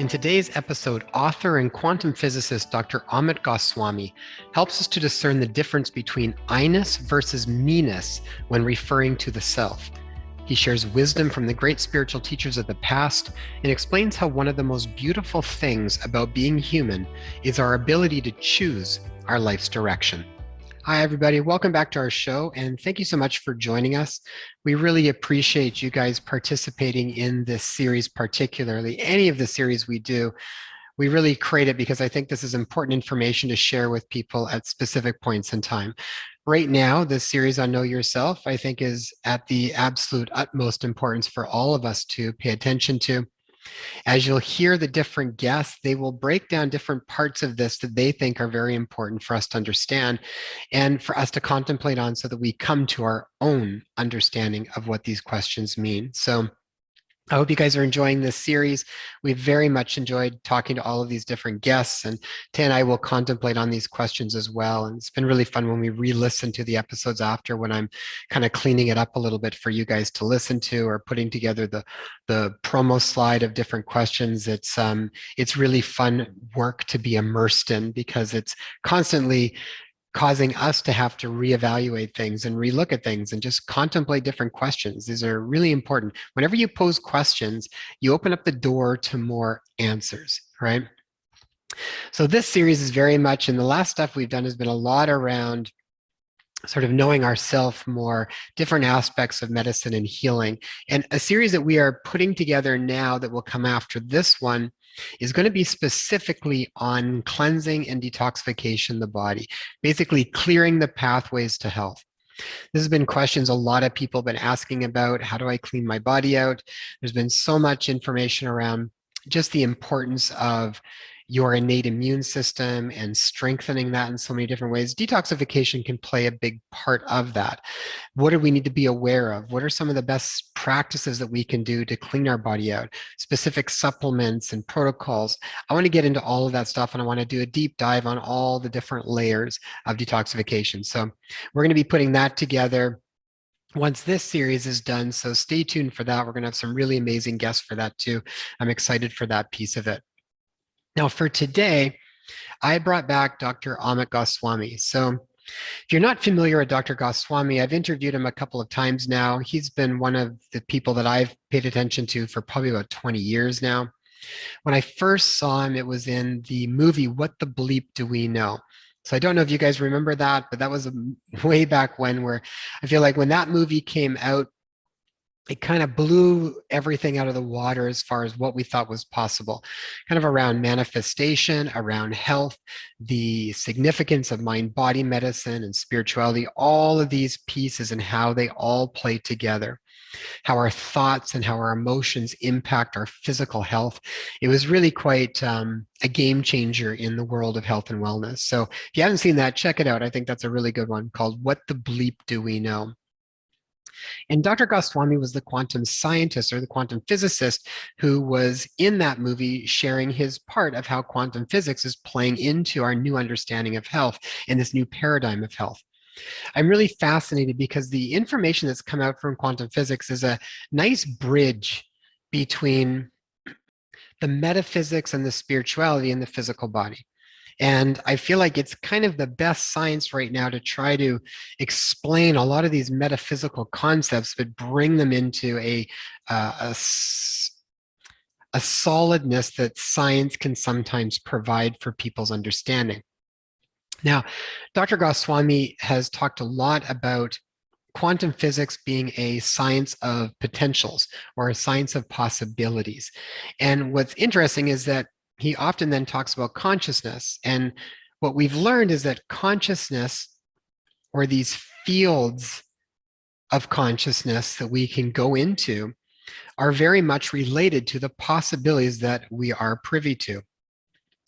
In today's episode, author and quantum physicist Dr. Amit Goswami helps us to discern the difference between I-ness versus Me-ness when referring to the self. He shares wisdom from the great spiritual teachers of the past and explains how one of the most beautiful things about being human is our ability to choose our life's direction. Hi, everybody. Welcome back to our show, and thank you so much for joining us. We really appreciate you guys participating in this series, particularly any of the series we do. We really create it because I think this is important information to share with people at specific points in time. Right now, this series on Know Yourself, I think, is at the absolute utmost importance for all of us to pay attention to. As you'll hear the different guests, they will break down different parts of this that they think are very important for us to understand and for us to contemplate on so that we come to our own understanding of what these questions mean. So I hope you guys are enjoying this series. We've very much enjoyed talking to all of these different guests, and Tay and I will contemplate on these questions as well. And it's been really fun when we re-listen to the episodes after, when I'm kind of cleaning it up a little bit for you guys to listen to, or putting together the promo slide of different questions. It's really fun work to be immersed in because it's constantly causing us to have to reevaluate things and relook at things and just contemplate different questions. These are really important. Whenever you pose questions, you open up the door to more answers, right? So this series is very much, and the last stuff we've done has been a lot around sort of knowing ourself more, different aspects of medicine and healing. And a series that we are putting together now that will come after this one is going to be specifically on cleansing and detoxification of the body, basically clearing the pathways to health. This has been questions a lot of people have been asking about. How do I clean my body out? There's been so much information around just the importance of your innate immune system and strengthening that in so many different ways. Detoxification can play a big part of that. What do we need to be aware of? What are some of the best practices that we can do to clean our body out? Specific supplements and protocols. I want to get into all of that stuff, and I want to do a deep dive on all the different layers of detoxification. So we're going to be putting that together once this series is done. So stay tuned for that. We're going to have some really amazing guests for that too. I'm excited for that piece of it. Now, for today, I brought back Dr. Amit Goswami. So if you're not familiar with Dr. Goswami, I've interviewed him a couple of times now. He's been one of the people that I've paid attention to for probably about 20 years now. When I first saw him, it was in the movie, What the Bleep Do We Know? So I don't know if you guys remember that, but that was way back when, where I feel like when that movie came out, it kind of blew everything out of the water as far as what we thought was possible, kind of around manifestation, around health, the significance of mind-body medicine and spirituality, all of these pieces and how they all play together, how our thoughts and how our emotions impact our physical health. It was really quite a game changer in the world of health and wellness. So if you haven't seen that, check it out. I think that's a really good one, called What the Bleep Do We Know? And Dr. Goswami was the quantum scientist or the quantum physicist who was in that movie sharing his part of how quantum physics is playing into our new understanding of health and this new paradigm of health. I'm really fascinated because the information that's come out from quantum physics is a nice bridge between the metaphysics and the spirituality in the physical body. And I feel like it's kind of the best science right now to try to explain a lot of these metaphysical concepts, but bring them into a solidness that science can sometimes provide for people's understanding. Now, Dr. Goswami has talked a lot about quantum physics being a science of potentials or a science of possibilities. And what's interesting is that he often then talks about consciousness. And what we've learned is that consciousness, or these fields of consciousness that we can go into, are very much related to the possibilities that we are privy to.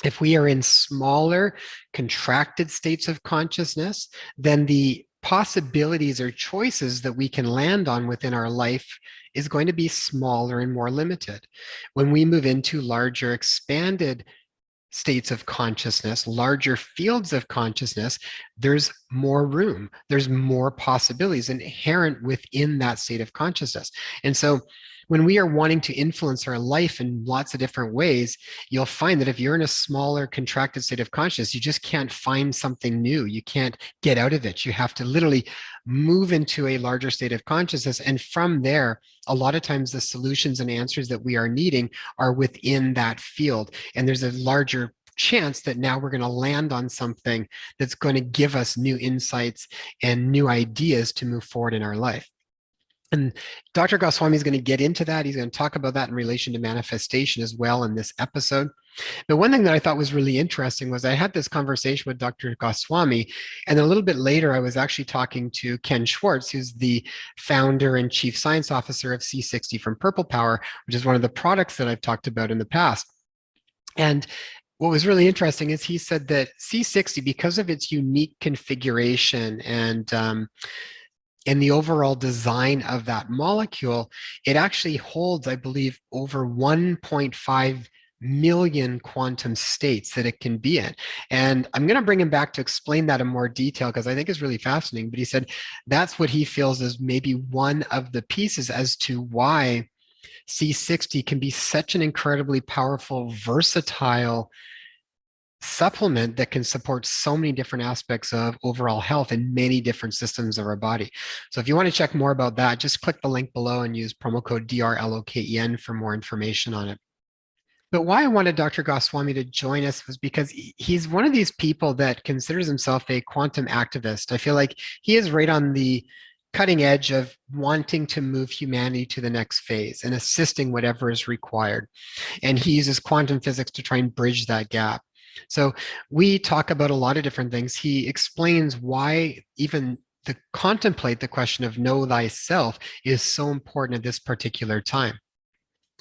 If we are in smaller, contracted states of consciousness, then the possibilities or choices that we can land on within our life is going to be smaller and more limited. When we move into larger, expanded states of consciousness, larger fields of consciousness, there's more room, there's more possibilities inherent within that state of consciousness. And so When we are wanting to influence our life in lots of different ways, you'll find that if you're in a smaller, contracted state of consciousness, you just can't find something new. You can't get out of it. You have to literally move into a larger state of consciousness. And from there, a lot of times the solutions and answers that we are needing are within that field. And there's a larger chance that now we're going to land on something that's going to give us new insights and new ideas to move forward in our life. And Dr. Goswami is going to get into that. He's going to talk about that in relation to manifestation as well in this episode. But one thing that I thought was really interesting was I had this conversation with Dr. Goswami, and a little bit later, I was actually talking to Ken Schwartz, who's the founder and chief science officer of C60 from Purple Power, which is one of the products that I've talked about in the past. And what was really interesting is he said that C60, because of its unique configuration and the overall design of that molecule, it actually holds, I believe, over 1.5 million quantum states that it can be in. And I'm going to bring him back to explain that in more detail because I think it's really fascinating. But he said that's what he feels is maybe one of the pieces as to why C60 can be such an incredibly powerful, versatile supplement that can support so many different aspects of overall health in many different systems of our body. So if you want to check more about that, just click the link below and use promo code DRLOKEN for more information on it. But why I wanted Dr. Goswami to join us was because he's one of these people that considers himself a quantum activist. I feel like he is right on the cutting edge of wanting to move humanity to the next phase and assisting whatever is required. And he uses quantum physics to try and bridge that gap. So we talk about a lot of different things. He explains why even to contemplate the question of know thyself is so important at this particular time.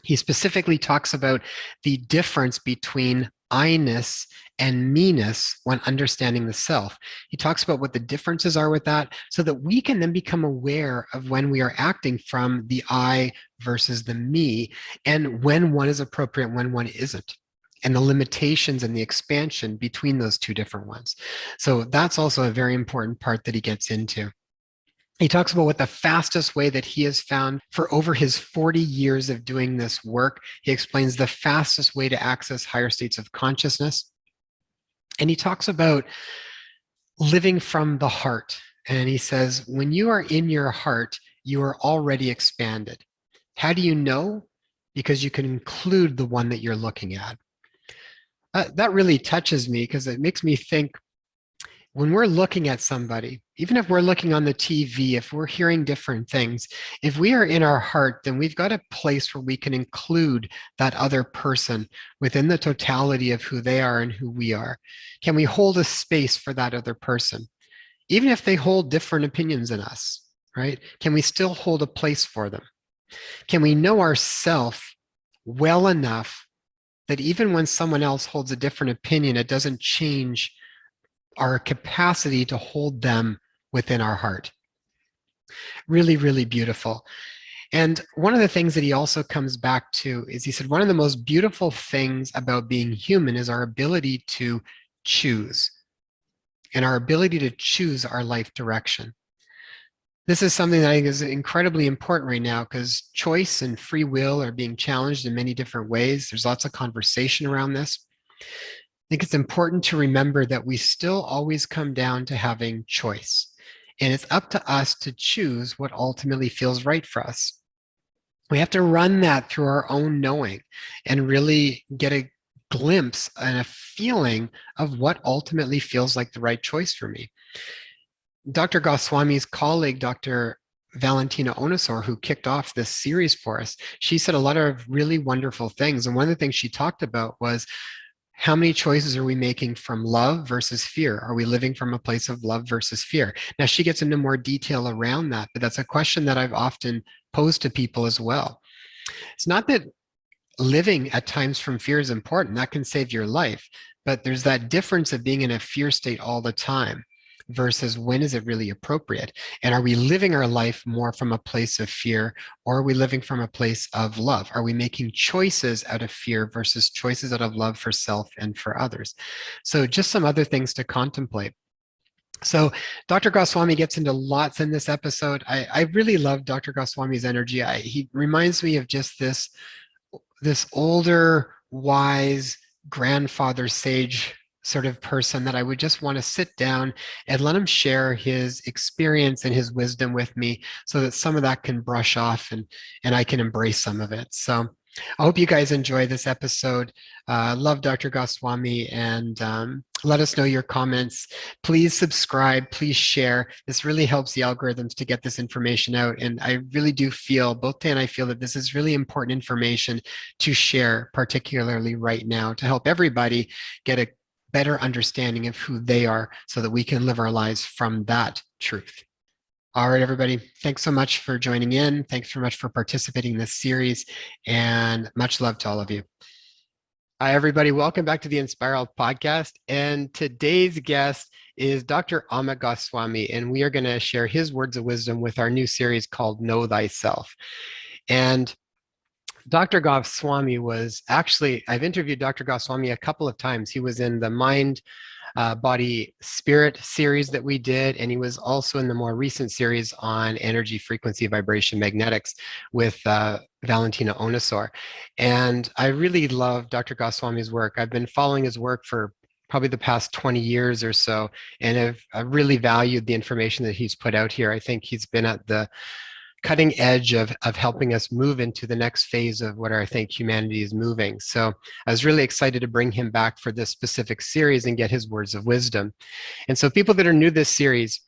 He specifically talks about the difference between I-ness and Me-ness when understanding the self. He talks about what the differences are with that so that we can then become aware of when we are acting from the I versus the me and when one is appropriate, when one isn't, and the limitations and the expansion between those two different ones. So that's also a very important part that he gets into. He talks about what the fastest way that he has found for over his 40 years of doing this work. He explains the fastest way to access higher states of consciousness. And he talks about living from the heart. And he says, when you are in your heart, you are already expanded. How do you know? Because you can include the one that you're looking at. That really touches me because it makes me think when we're looking at somebody, even if we're looking on the TV, if we're hearing different things, if we are in our heart, then we've got a place where we can include that other person within the totality of who they are and who we are. Can we hold a space for that other person? Even if they hold different opinions than us, right? Can we still hold a place for them? Can we know ourselves well enough that even when someone else holds a different opinion, it doesn't change our capacity to hold them within our heart? Really, really beautiful. And one of the things that he also comes back to is he said, one of the most beautiful things about being human is our ability to choose and our ability to choose our life direction. This is something that I think is incredibly important right now because choice and free will are being challenged in many different ways. There's lots of conversation around this. I think it's important to remember that we still always come down to having choice. And it's up to us to choose what ultimately feels right for us. We have to run that through our own knowing and really get a glimpse and a feeling of what ultimately feels like the right choice for me. Dr. Goswami's colleague, Dr. Valentina Onosor, who kicked off this series for us, she said a lot of really wonderful things. And one of the things she talked about was how many choices are we making from love versus fear? Are we living from a place of love versus fear? Now, she gets into more detail around that, but that's a question that I've often posed to people as well. It's not that living at times from fear is important. That can save your life. But there's that difference of being in a fear state all the time versus when is it really appropriate? And are we living our life more from a place of fear, or are we living from a place of love? Are we making choices out of fear versus choices out of love for self and for others? So just some other things to contemplate. So Dr. Goswami gets into lots in this episode. I really love Dr. Goswami's energy. He reminds me of just this older, wise grandfather sage sort of person that I would just want to sit down and let him share his experience and his wisdom with me so that some of that can brush off and I can embrace some of it. So I hope you guys enjoy this episode. Love Dr. Goswami, and let us know your comments. Please subscribe, please share. This really helps the algorithms to get this information out. And I really do feel, both Tay and I feel that this is really important information to share, particularly right now, to help everybody get a better understanding of who they are so that we can live our lives from that truth. All right, everybody. Thanks so much for joining in. Thanks so much for participating in this series, and much love to all of you. Hi, everybody. Welcome back to the Inspire Health podcast. And today's guest is Dr. Amit Goswami, and we are going to share his words of wisdom with our new series called Know Thyself. And Dr. Goswami was actually, I've interviewed Dr. Goswami a couple of times. He was in the Mind, Body, Spirit series that we did, and he was also in the more recent series on energy, frequency, vibration, magnetics with Valentina Onisor. And I really love Dr. Goswami's work. I've been following his work for probably the past 20 years or so, and I've really valued the information that he's put out here. I think he's been at the cutting edge of helping us move into the next phase of what I think humanity is moving. So I was really excited to bring him back for this specific series and get his words of wisdom. And so people that are new to this series,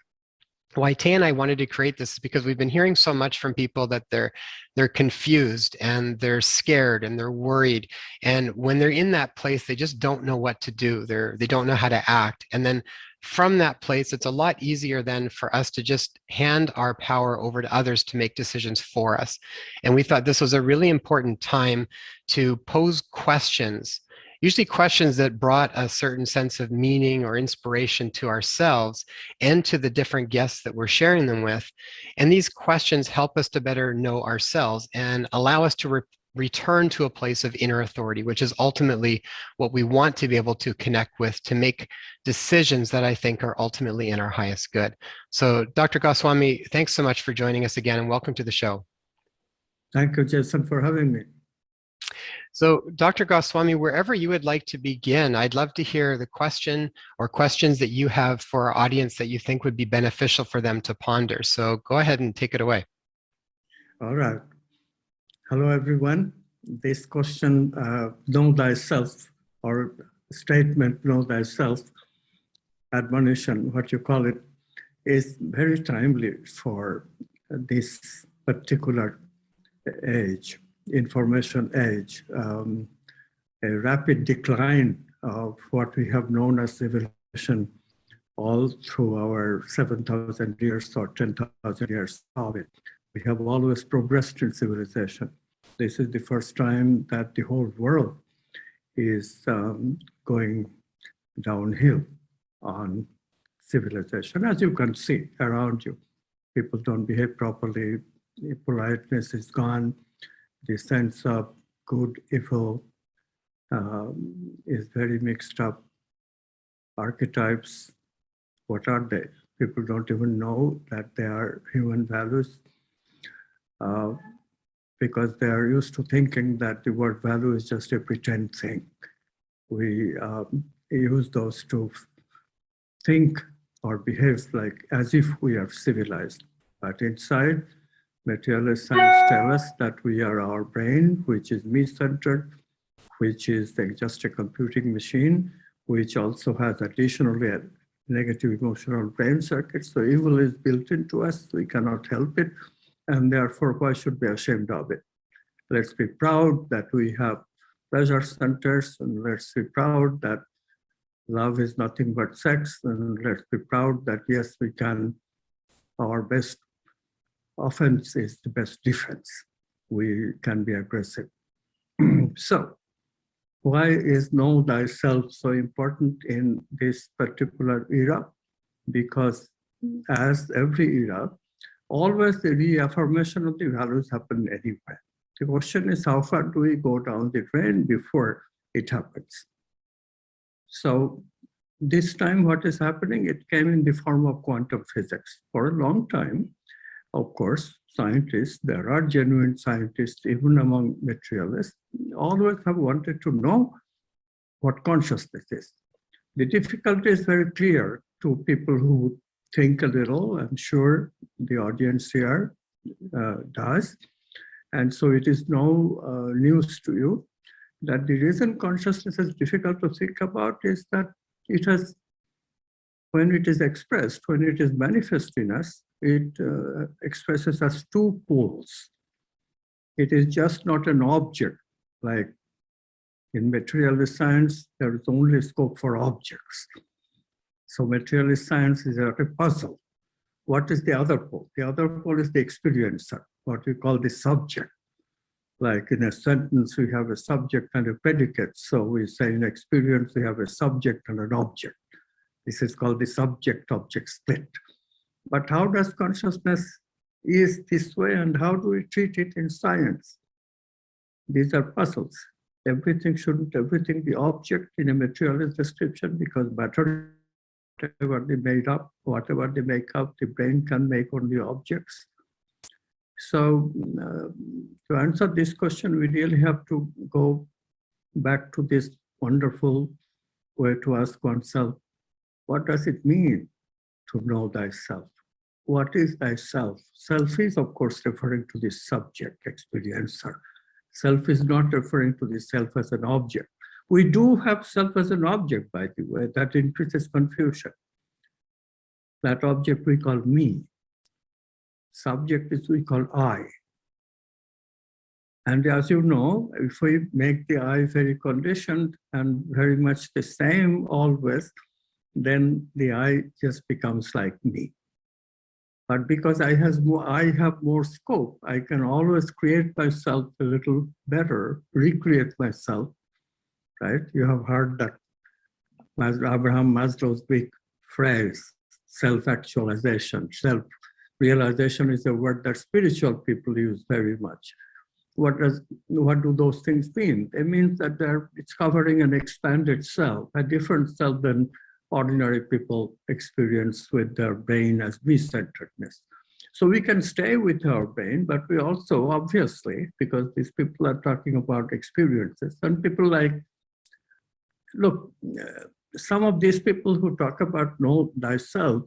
why Tay and I wanted to create this is because we've been hearing so much from people that they're confused and they're scared and they're worried. And when they're in that place, they just don't know what to do. They don't know how to act. And then from that place, it's a lot easier then for us to just hand our power over to others to make decisions for us. And we thought this was a really important time to pose questions, usually questions that brought a certain sense of meaning or inspiration to ourselves and to the different guests that we're sharing them with. And these questions help us to better know ourselves and allow us to return to a place of inner authority, which is ultimately what we want to be able to connect with to make decisions that I think are ultimately in our highest good. So Dr. Goswami, thanks so much for joining us again and welcome to the show. Thank you, Jason, for having me. So Dr. Goswami, wherever you would like to begin, I'd love to hear the question or questions that you have for our audience that you think would be beneficial for them to ponder. So go ahead and take it away. All right. Hello, everyone. This question, know thyself, or statement, know thyself, admonition, what you call it, is very timely for this particular age, information age, a rapid decline of what we have known as civilization all through our 7,000 years or 10,000 years of it. We have always progressed in civilization. This is the first time that the whole world is going downhill on civilization. As you can see around you, people don't behave properly, politeness is gone, the sense of good, evil is very mixed up. Archetypes, what are they? People don't even know that they are human values because they are used to thinking that the word value is just a pretend thing. We use those to think or behave like as if we are civilized. But inside, materialist science tells us that we are our brain, which is me-centered, which is just a computing machine, which also has additionally a negative emotional brain circuit. So evil is built into us. We cannot help it. And therefore, why should we be ashamed of it? Let's be proud that we have pleasure centers, and let's be proud that love is nothing but sex, and let's be proud that yes, we can, our best offense is the best defense. We can be aggressive. So, why is know thyself so important in this particular era? Because as every era, always the reaffirmation of the values happen anywhere. The question is, how far do we go down the drain before it happens? So this time what is happening, it came in the form of quantum physics. For a long time, of course, scientists, there are genuine scientists, even among materialists, always have wanted to know what consciousness is. The difficulty is very clear to people who think a little. I'm sure the audience here does. And so it is no news to you that the reason consciousness is difficult to think about is that it has, when it is expressed, when it is manifest in us, it expresses as two poles. It is just not an object. Like in materialist science, there is only scope for objects. So materialist science is a puzzle. What is the other pole? The other pole is the experiencer, what we call the subject. Like in a sentence, we have a subject and a predicate. So we say in experience, we have a subject and an object. This is called the subject-object split. But how does consciousness is this way, and how do we treat it in science? These are puzzles. Shouldn't everything be object in a materialist description? Because matter, whatever they made up, whatever they make up, the brain can make only objects. So to answer this question, we really have to go back to this wonderful way to ask oneself, what does it mean to know thyself? What is thyself? Self is, of course, referring to the subject, experiencer. Self is not referring to the self as an object. We do have self as an object, by the way, that increases confusion. That object we call me. Subject is we call I. And as you know, if we make the I very conditioned and very much the same always, then the I just becomes like me. But because I have more scope, I can always create myself a little better, recreate myself, right? You have heard that Abraham Maslow's big phrase, self-actualization. Self-realization is a word that spiritual people use very much. What do those things mean? It means that it's covering an expanded self, a different self than ordinary people experience with their brain as me-centeredness. So we can stay with our brain, but we also, obviously, because these people are talking about experiences, and people like, look, some of these people who talk about know thyself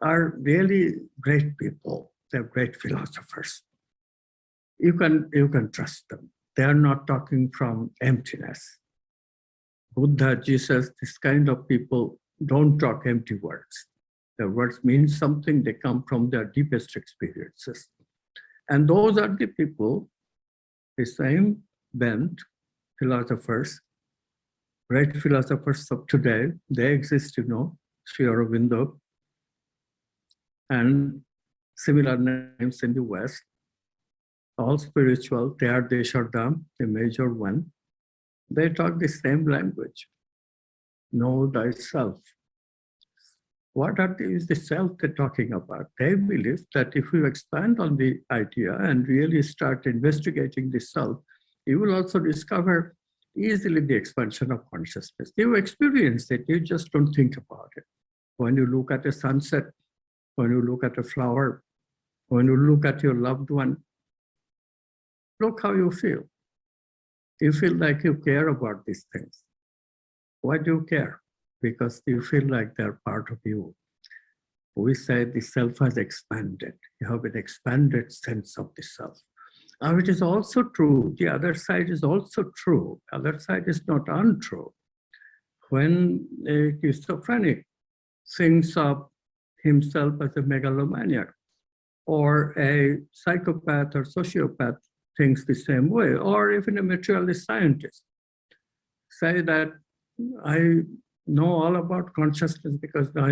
are really great people. They're great philosophers. You can trust them. They are not talking from emptiness. Buddha, Jesus, this kind of people don't talk empty words. Their words mean something. They come from their deepest experiences. And those are the people, the same bent philosophers, great philosophers of today. They exist, you know, Sri Aurobindo, and similar names in the West, all spiritual. They are Desardam, the major one. They talk the same language. Know thyself. What is the self they're talking about? They believe that if you expand on the idea and really start investigating the self, you will also discover easily the expansion of consciousness. You experience it, you just don't think about it. When you look at a sunset, when you look at a flower, when you look at your loved one, look how you feel. You feel like you care about these things. Why do you care? Because you feel like they're part of you. We say the self has expanded. You have an expanded sense of the self. Now it is also true, the other side is also true. The other side is not untrue. When a schizophrenic thinks of himself as a megalomaniac, or a psychopath or sociopath thinks the same way, or even a materialist scientist say that I know all about consciousness because I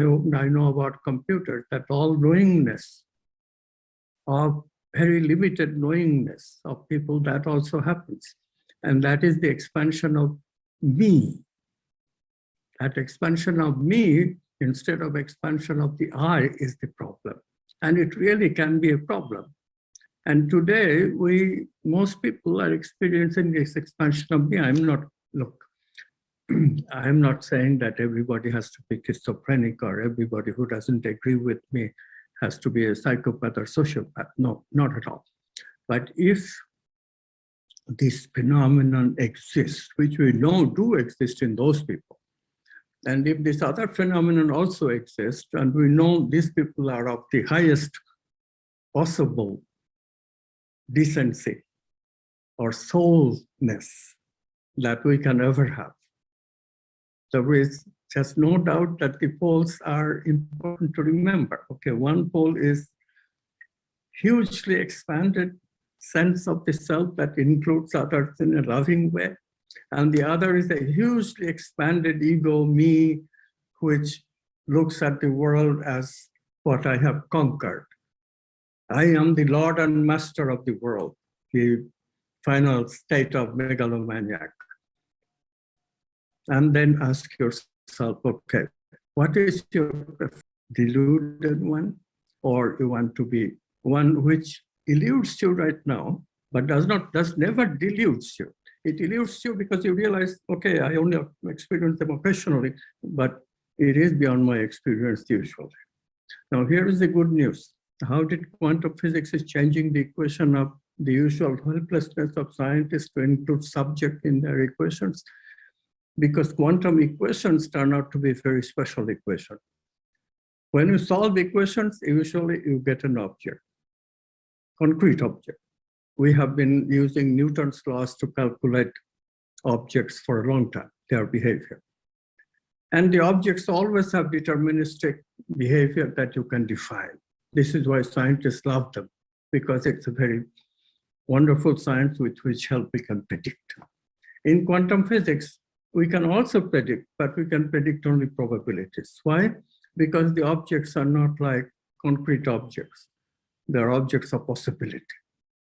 know about computers, that all knowingness of very limited knowingness of people, that also happens. And that is the expansion of me. That expansion of me instead of expansion of the I is the problem. And it really can be a problem. And today, most people are experiencing this expansion of me. Look, I'm not saying that everybody has to be schizophrenic or everybody who doesn't agree with me has to be a psychopath or sociopath. No, not at all. But if this phenomenon exists, which we know do exist in those people, and if this other phenomenon also exists, and we know these people are of the highest possible decency or soulness that we can ever have, there is just no doubt that the poles are important to remember. Okay, one pole is hugely expanded sense of the self that includes others in a loving way. And the other is a hugely expanded ego, me, which looks at the world as what I have conquered. I am the Lord and Master of the world, the final state of megalomaniac. And then ask yourself, okay, what is your deluded one? Or you want to be one which eludes you right now, but does never deludes you. It eludes you because you realize, okay, I only experience them occasionally, but it is beyond my experience usually. Now, here is the good news. How did quantum physics is changing the equation of the usual helplessness of scientists to include subject in their equations? Because quantum equations turn out to be a very special equation. When you solve equations, usually you get an object, concrete object. We have been using Newton's laws to calculate objects for a long time, their behavior. And the objects always have deterministic behavior that you can define. This is why scientists love them, because it's a very wonderful science with which help we can predict. In quantum physics, we can also predict, but we can predict only probabilities. Why? Because the objects are not like concrete objects. They're objects of possibility.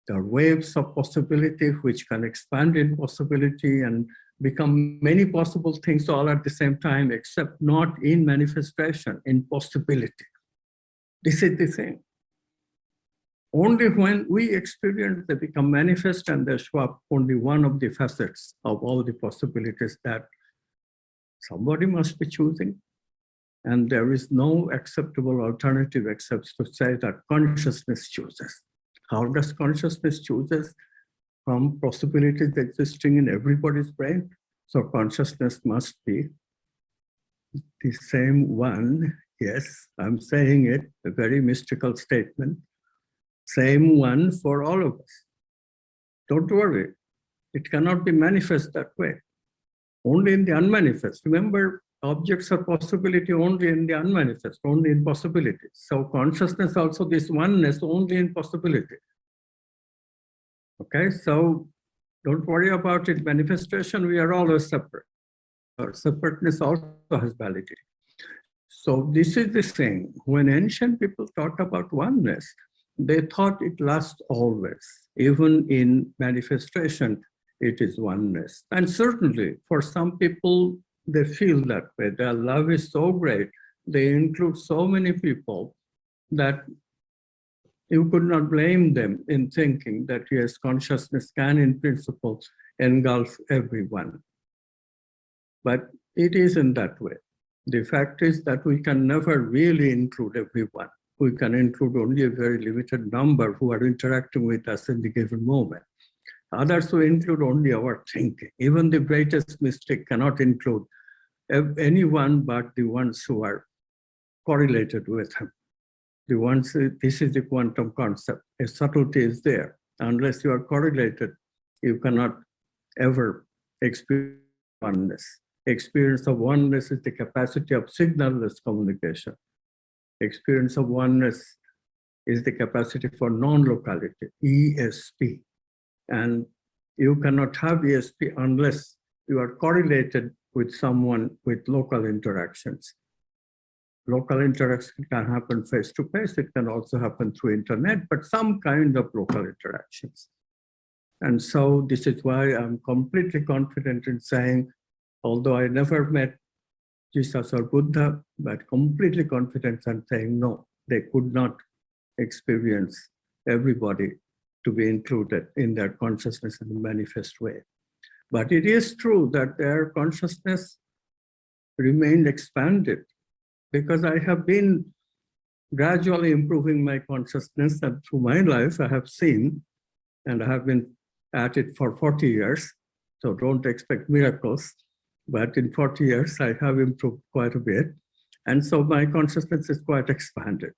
There are waves of possibility which can expand in possibility and become many possible things all at the same time, except not in manifestation, in possibility. This is the thing. Only when we experience they become manifest and they show up only one of the facets of all the possibilities that somebody must be choosing. And there is no acceptable alternative except to say that consciousness chooses. How does consciousness chooses? From possibilities existing in everybody's brain. So consciousness must be the same one. Yes, I'm saying it, a very mystical statement. Same one for all of us. Don't worry, it cannot be manifest that way. Only in the unmanifest. Remember, objects are possibility only in the unmanifest, only in possibility. So consciousness also this oneness only in possibility. Okay, so don't worry about it. Manifestation, we are always separate. Our separateness also has validity. So this is the thing. When ancient people thought about oneness, they thought it lasts always. Even in manifestation, it is oneness. And certainly, for some people, they feel that way. Their love is so great. They include so many people that you could not blame them in thinking that, yes, consciousness can, in principle, engulf everyone. But it isn't that way. The fact is that we can never really include everyone. We can include only a very limited number who are interacting with us in the given moment. Others who include only our thinking. Even the greatest mystic cannot include anyone but the ones who are correlated with him. The ones, this is the quantum concept. A subtlety is there. Unless you are correlated, you cannot ever experience oneness. Experience of oneness is the capacity of signalless communication. Experience of oneness is the capacity for non-locality, ESP. And you cannot have ESP unless you are correlated with someone with local interactions. Local interaction can happen face-to-face. It can also happen through internet, but some kind of local interactions. And so this is why I'm completely confident in saying, although I never met Jesus or Buddha, but completely confident in saying, no, they could not experience everybody to be included in their consciousness in a manifest way. But it is true that their consciousness remained expanded, because I have been gradually improving my consciousness, and through my life I have seen, and I have been at it for 40 years, so don't expect miracles, but in 40 years I have improved quite a bit. And so my consciousness is quite expanded.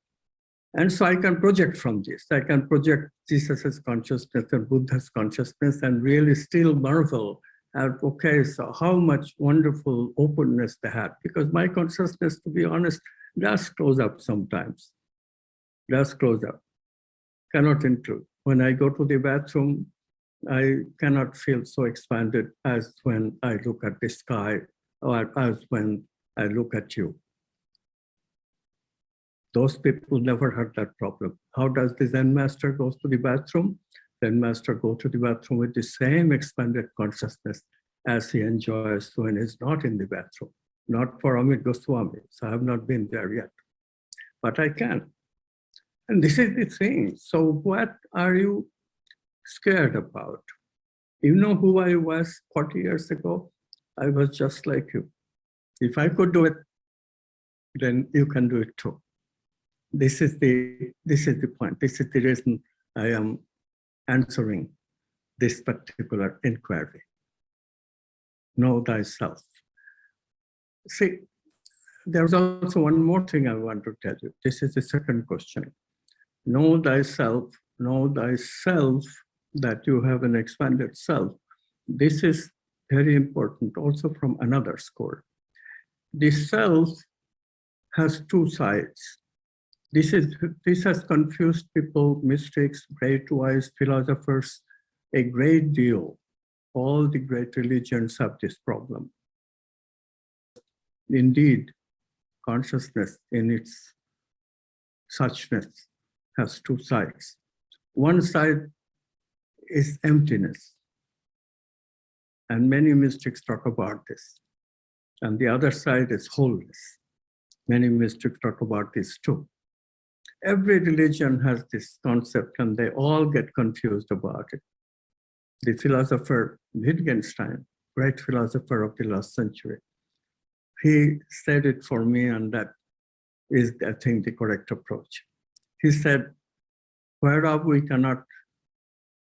And so I can project from this. I can project Jesus's consciousness and Buddha's consciousness and really still marvel at, okay, so how much wonderful openness they had. Because my consciousness, to be honest, does close up sometimes. Does close up. Cannot intrude. When I go to the bathroom, I cannot feel so expanded as when I look at the sky or as when I look at you. Those people never had that problem. How does the Zen master go to the bathroom? Zen master go to the bathroom with the same expanded consciousness as he enjoys when he's not in the bathroom. Not for Amit Goswami, so I have not been there yet, but I can. And this is the thing. So what are you scared about? You know who I was 40 years ago? I was just like you. If I could do it, then you can do it too. This is the point. This is the reason I am answering this particular inquiry. Know thyself. See, there's also one more thing I want to tell you. This is the second question. Know thyself that you have an expanded self. This is very important also from another school. The self has two sides. This has confused people, mystics, great wise philosophers, a great deal. All the great religions have this problem. Indeed, consciousness in its suchness has two sides. One side is emptiness, and many mystics talk about this. And the other side is wholeness. Many mystics talk about this too. Every religion has this concept, and they all get confused about it. The philosopher Wittgenstein, great philosopher of the last century, he said it for me, and that is, I think, the correct approach. He said, whereof we cannot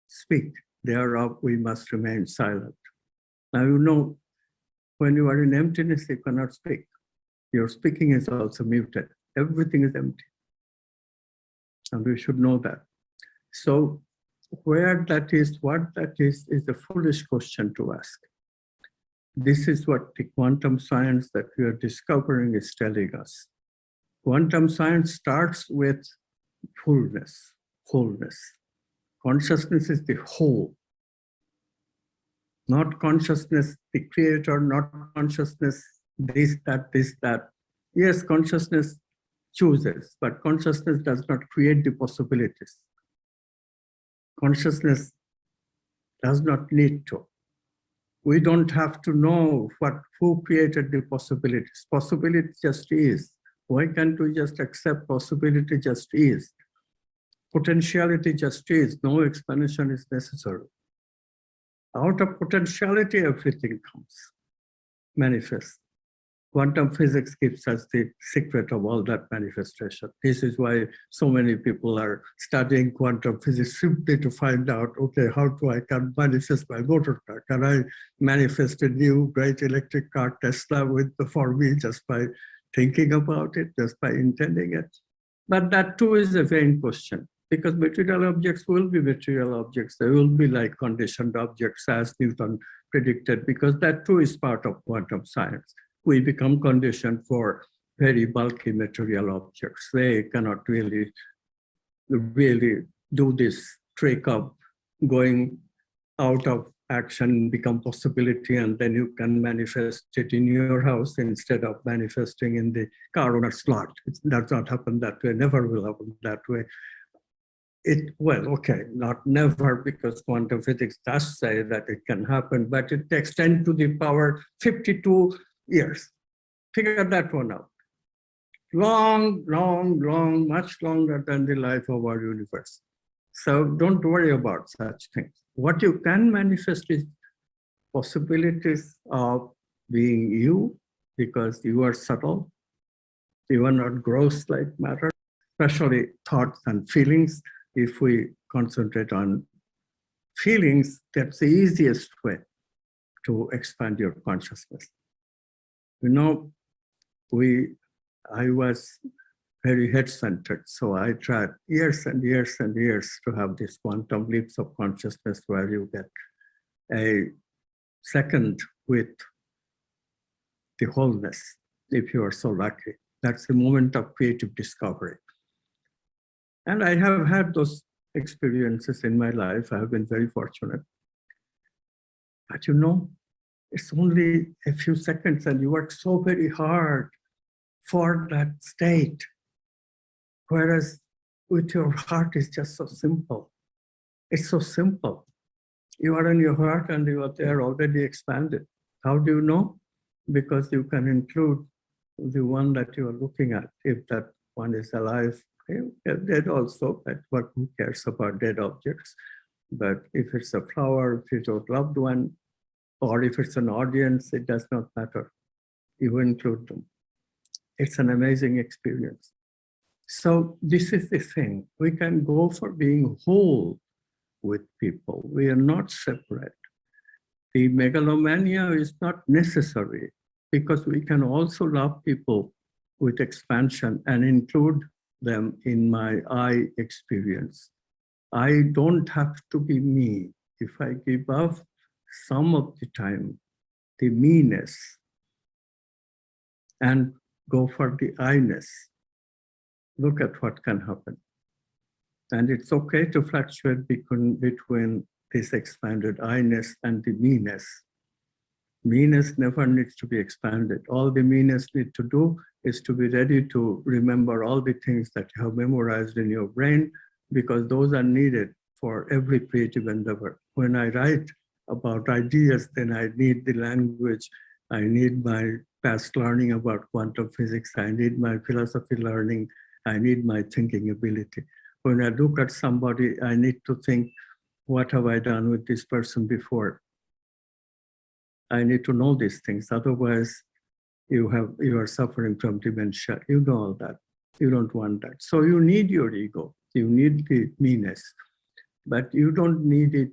speak, thereof we must remain silent. Now, you know, when you are in emptiness, you cannot speak. Your speaking is also muted. Everything is empty. And we should know that. So where that is, what that is a foolish question to ask. This is what the quantum science that we are discovering is telling us. Quantum science starts with fullness, wholeness. Consciousness is the whole. Not consciousness, the creator, not consciousness, this, that. Yes, consciousness chooses, but consciousness does not create the possibilities. Consciousness does not need to. We don't have to know who created the possibilities. Possibility just is. Why can't we just accept possibility just is? Potentiality just is. No explanation is necessary. Out of potentiality, everything comes, manifests. Quantum physics gives us the secret of all that manifestation. This is why so many people are studying quantum physics simply to find out, okay, how do I can manifest my motor car? Can I manifest a new great electric car, Tesla, for me just by thinking about it, just by intending it? But that too is a vain question, because material objects will be material objects. They will be like conditioned objects as Newton predicted, because that too is part of quantum science. We become conditioned for very bulky material objects. They cannot really do this trick of going out of action, become possibility, and then you can manifest it in your house instead of manifesting in the car owner's slot. It does not happen that way, never will happen that way. Well, okay, not never, because quantum physics does say that it can happen, but it takes 10 to the power 52 years. Figure that one out. Long, much longer than the life of our universe. So don't worry about such things. What you can manifest is possibilities of being you, because you are subtle, you are not gross like matter, especially thoughts and feelings. If we concentrate on feelings, that's the easiest way to expand your consciousness. You know, I was very head-centered, so I tried years and years and years to have this quantum leaps of consciousness where you get a second with the wholeness, if you are so lucky. That's the moment of creative discovery. And I have had those experiences in my life. I have been very fortunate. But you know, it's only a few seconds and you work so very hard for that state. Whereas with your heart, it's just so simple. It's so simple. You are in your heart and you are there already expanded. How do you know? Because you can include the one that you are looking at. If that one is alive, dead also, but who cares about dead objects? But if it's a flower, if it's a loved one, or if it's an audience, it does not matter. You include them. It's an amazing experience. So this is the thing. We can go for being whole with people. We are not separate. The megalomania is not necessary because we can also love people with expansion and include them in my I experience. I don't have to be me. If I give up some of the time, the me-ness, and go for the I-ness, look at what can happen. And it's okay to fluctuate between this expanded I-ness and the me-ness. Me-ness never needs to be expanded. All the me-ness need to do is to be ready to remember all the things that you have memorized in your brain, because those are needed for every creative endeavor. When I write about ideas, then I need the language, I need my past learning about quantum physics, I need my philosophy learning, I need my thinking ability. When I look at somebody, I need to think, what have I done with this person before? I need to know these things. Otherwise, you are suffering from dementia. You know all that. You don't want that. So you need your ego. You need the me-ness. But you don't need it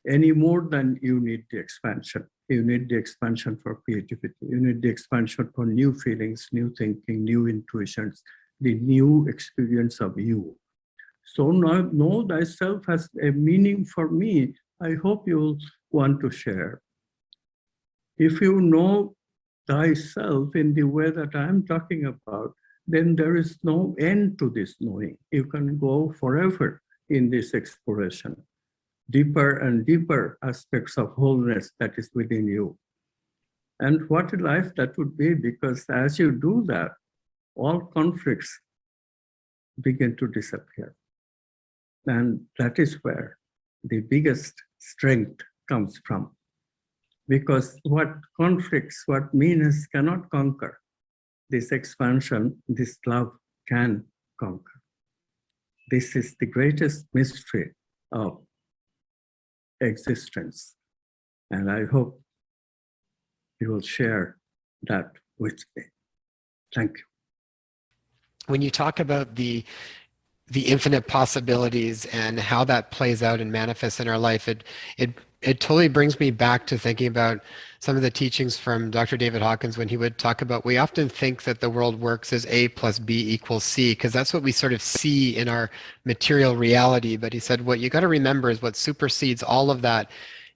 any more than you need the expansion. You need the expansion for creativity. You need the expansion for new feelings, new thinking, new intuitions, the new experience of you. So now know thyself has a meaning for me. I hope you'll want to share. If you know thyself in the way that I'm talking about, then there is no end to this knowing. You can go forever in this exploration, deeper and deeper aspects of wholeness that is within you. And what a life that would be, because as you do that, all conflicts begin to disappear. And that is where the biggest strength comes from. Because what conflicts, what me-ness cannot conquer, this expansion, this love can conquer. This is the greatest mystery of existence. And I hope you will share that with me. Thank you. When you talk about the infinite possibilities and how that plays out and manifests in our life, it totally brings me back to thinking about some of the teachings from Dr. David Hawkins when he would talk about, we often think that the world works as A plus B equals C, because that's what we sort of see in our material reality. But he said, what you got to remember is what supersedes all of that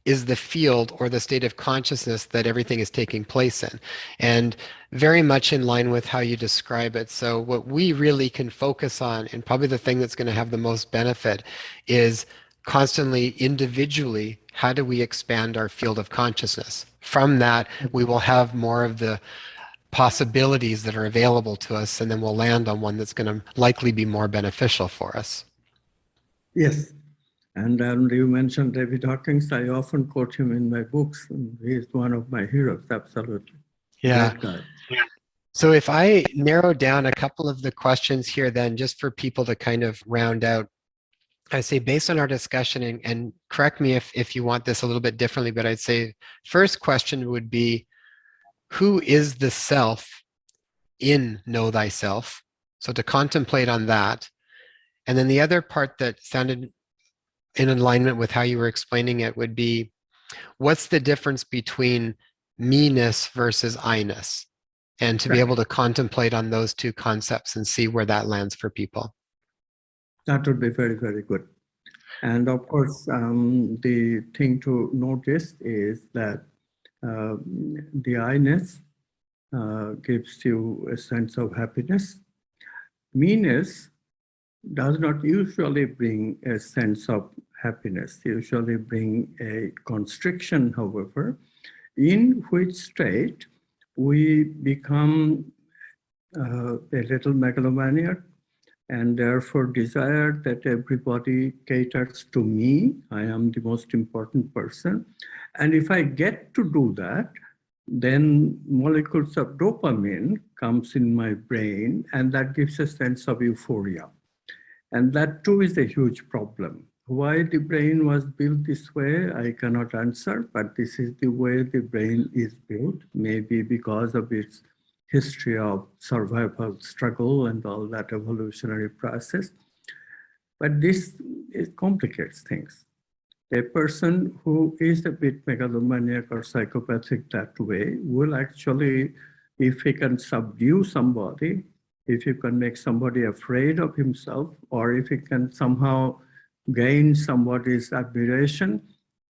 is the field or the state of consciousness that everything is taking place in. And very much in line with how you describe it. So what we really can focus on, and probably the thing that's going to have the most benefit, is constantly individually, how do we expand our field of consciousness? From that, we will have more of the possibilities that are available to us, and then we'll land on one that's going to likely be more beneficial for us. Yes. And you mentioned David Hawkins. I often quote him in my books. And he is one of my heroes, absolutely. Yeah. Great guy. So if I narrow down a couple of the questions here, then just for people to kind of round out, I say based on our discussion, and correct me if you want this a little bit differently, but I'd say first question would be, who is the self in Know Thyself? So to contemplate on that. And then the other part that sounded in alignment with how you were explaining it would be, what's the difference between me-ness versus I-ness? And to be able to contemplate on those two concepts and see where that lands for people. That would be very, very good. And of course, the thing to notice is that the I-ness gives you a sense of happiness. Me-ness does not usually bring a sense of happiness, usually bring a constriction, however, in which state we become a little megalomaniac and therefore desire that everybody caters to me. I am the most important person. And if I get to do that, then molecules of dopamine comes in my brain, and that gives a sense of euphoria. And that too is a huge problem. Why the brain was built this way, I cannot answer, but this is the way the brain is built, maybe because of its history of survival struggle and all that evolutionary process. But this complicates things. A person who is a bit megalomaniac or psychopathic that way will actually, if he can subdue somebody, if you can make somebody afraid of himself, or if he can somehow gain somebody's admiration,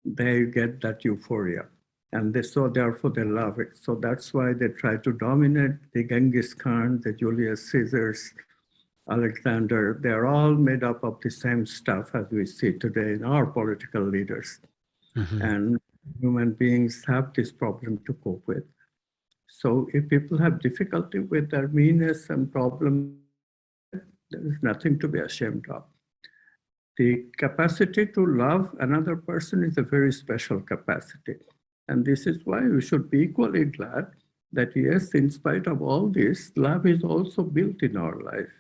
they get that euphoria. And so therefore they love it. So that's why they try to dominate the Genghis Khan, the Julius Caesars, Alexander. They're all made up of the same stuff as we see today in our political leaders. Mm-hmm. And human beings have this problem to cope with. So if people have difficulty with their me-ness and problem, there is nothing to be ashamed of. The capacity to love another person is a very special capacity. And this is why we should be equally glad that yes, in spite of all this, love is also built in our life.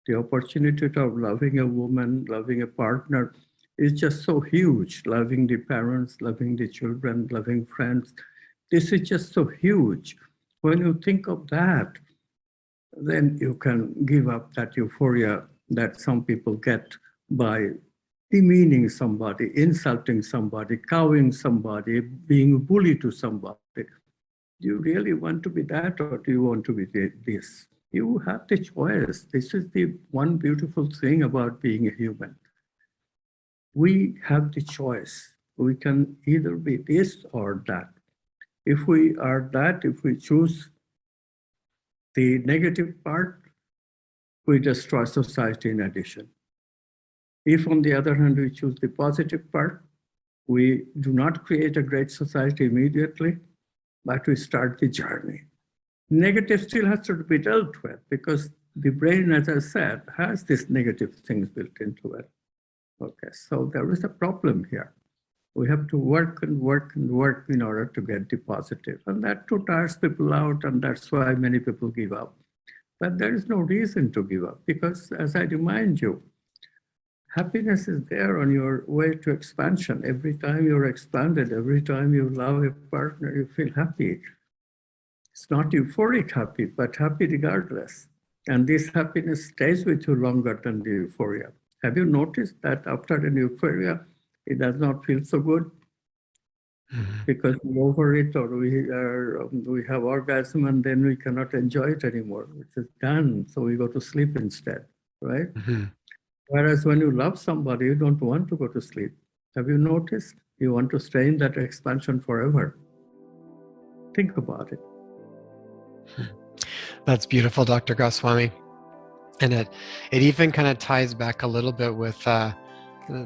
The opportunity of loving a woman, loving a partner is just so huge. Loving the parents, loving the children, loving friends. This is just so huge. When you think of that, then you can give up that euphoria that some people get by demeaning somebody, insulting somebody, cowing somebody, being a bully to somebody. Do you really want to be that, or do you want to be this? You have the choice. This is the one beautiful thing about being a human. We have the choice. We can either be this or that. If we are that, if we choose the negative part, we destroy society in addition. If, on the other hand, we choose the positive part, we do not create a great society immediately, but we start the journey. Negative still has to be dealt with because the brain, as I said, has these negative things built into it. Okay, so there is a problem here. We have to work and work and work in order to get the positive. And that too tires people out, and that's why many people give up. But there is no reason to give up because, as I remind you, happiness is there on your way to expansion. Every time you're expanded, every time you love a partner, you feel happy. It's not euphoric happy, but happy regardless. And this happiness stays with you longer than the euphoria. Have you noticed that after an euphoria, it does not feel so good? Mm-hmm. Because we over it, or we have orgasm and then we cannot enjoy it anymore. It's done, so we go to sleep instead, right? Mm-hmm. Whereas when you love somebody, you don't want to go to sleep. Have you noticed? You want to stay in that expansion forever. Think about it. That's beautiful, Dr. Goswami. And it even kind of ties back a little bit with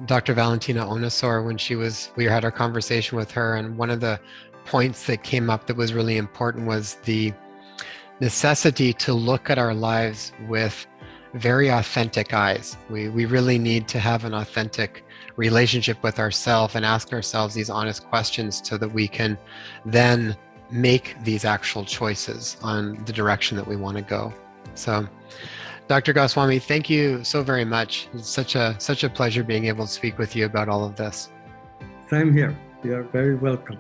Dr. Valentina Onosor when we had our conversation with her. And one of the points that came up that was really important was the necessity to look at our lives with very authentic eyes. We really need to have an authentic relationship with ourselves and ask ourselves these honest questions so that we can then make these actual choices on the direction that we want to go. So Dr. Goswami, thank you so very much. It's such a pleasure being able to speak with you about all of this. Same here. You are very welcome.